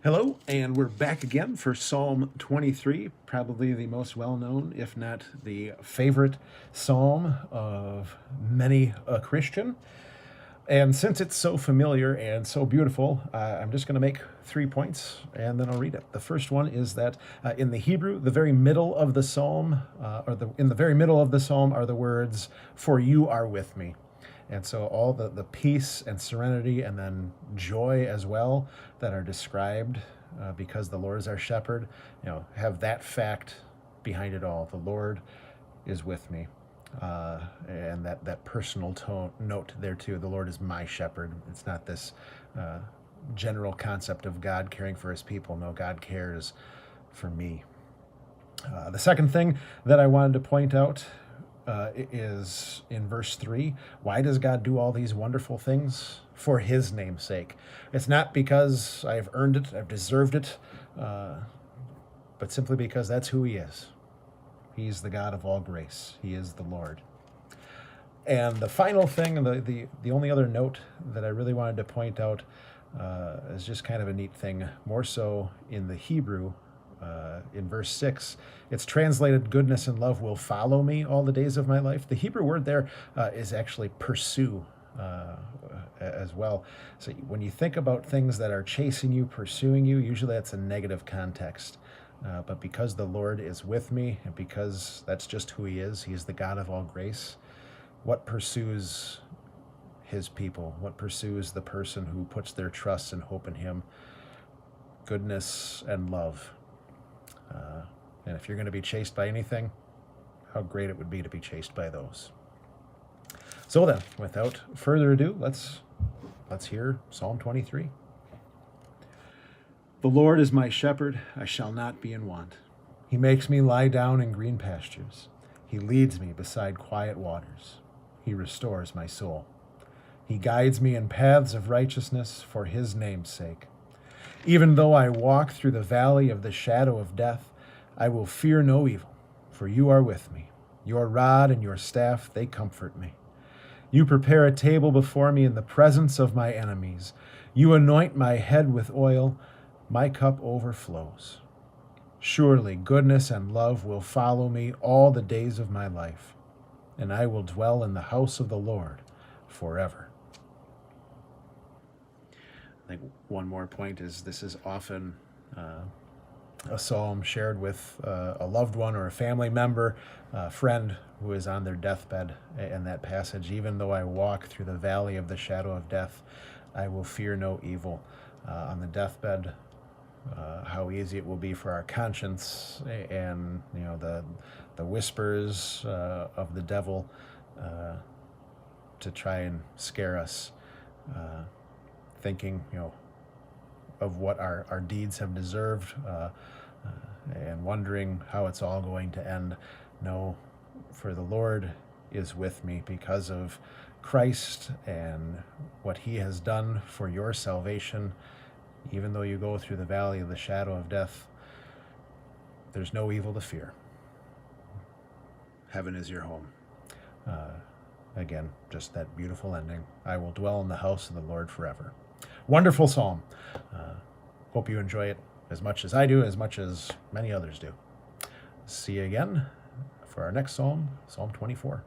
Hello, and we're back again for Psalm 23, probably the most well known, if not the favorite psalm of many a Christian. And since it's so familiar and so beautiful, I'm just going to make 3 points and then I'll read it. The first one is that in the Hebrew, the very middle of the psalm, in the very middle of the psalm are the words, "For you are with me." And so all the peace and serenity and then joy as well that are described because the Lord is our shepherd, have that fact behind it all. The Lord is with me. And that personal note there too. The Lord is my shepherd. It's not this general concept of God caring for his people. No, God cares for me. The second thing that I wanted to point out is in verse 3. Why does God do all these wonderful things? For his name's sake. It's not because I've earned it, I've deserved it, but simply because that's who he is. He's the God of all grace. He is the Lord. And the final thing, and the only other note that I really wanted to point out is just kind of a neat thing, more so in the Hebrew. In verse 6, it's translated, "Goodness and love will follow me all the days of my life." The Hebrew word there is actually pursue as well. So when you think about things that are chasing you, pursuing you, usually that's a negative context. But because the Lord is with me, and because that's just who he is the God of all grace, what pursues his people? What pursues the person who puts their trust and hope in him? Goodness and love. And if you're going to be chased by anything, how great it would be to be chased by those. So then, without further ado, let's hear Psalm 23. The Lord is my shepherd, I shall not be in want. He makes me lie down in green pastures. He leads me beside quiet waters. He restores my soul. He guides me in paths of righteousness for his name's sake. Even though I walk through the valley of the shadow of death, I will fear no evil, for you are with me. Your rod and your staff, they comfort me. You prepare a table before me in the presence of my enemies. You anoint my head with oil. My cup overflows. Surely goodness and love will follow me all the days of my life, and I will dwell in the house of the Lord forever. I think one more point is this is often a psalm shared with a loved one or a family member, a friend who is on their deathbed. In that passage, even though I walk through the valley of the shadow of death, I will fear no evil. On the deathbed, how easy it will be for our conscience and the whispers of the devil to try and scare us, thinking of what our deeds have deserved, and wondering how it's all going to end. No, for the Lord is with me because of Christ and what he has done for your salvation. Even though you go through the valley of the shadow of death, there's no evil to fear. Heaven is your home. Again, just that beautiful ending. I will dwell in the house of the Lord forever. Wonderful psalm. Hope you enjoy it as much as I do, as much as many others do. See you again for our next psalm, Psalm 24.